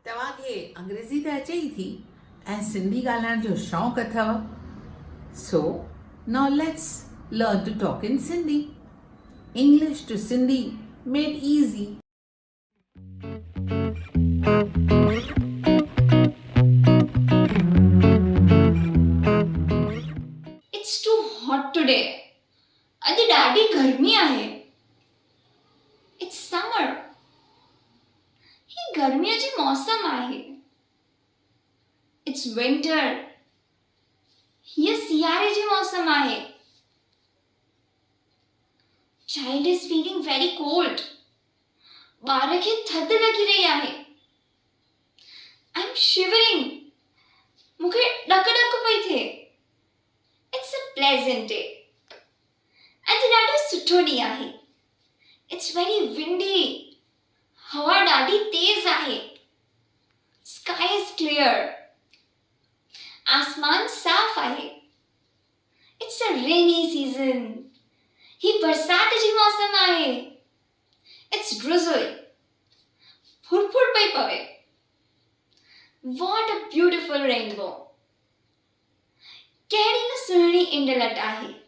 तव्हांखे अंग्रेज़ी त अचे ई थी ऐं सिंधी ॻाल्हाइण जो शौक़ु अथव. So, now let's learn to talk in Sindhi. English to Sindhi made easy. It's too hot today. अॼु ॾाढी गर्मी आहे. It's summer. ही गर्मीअ जी मौसम आहे. It's winter. हीअ सियारे जी मौसम आहे. Child is feeling very cold. ॿार खे थधि लॻी रही आहे. I'm shivering. मूंखे ॾक पई थिए. It's a pleasant day. अॼु ॾाढो सुठो ॾींहुं आहे. It's very windy. हवा ॾाढी तेज आहे. Sky is clear. आसमान साफ़ आहे. It's a rainy season. ही बरसात जी मौसम आहे. It's drizzle. फुर पई पवे. What a beautiful rainbow. कहिड़ी न सुहिणी इंडलट आहे.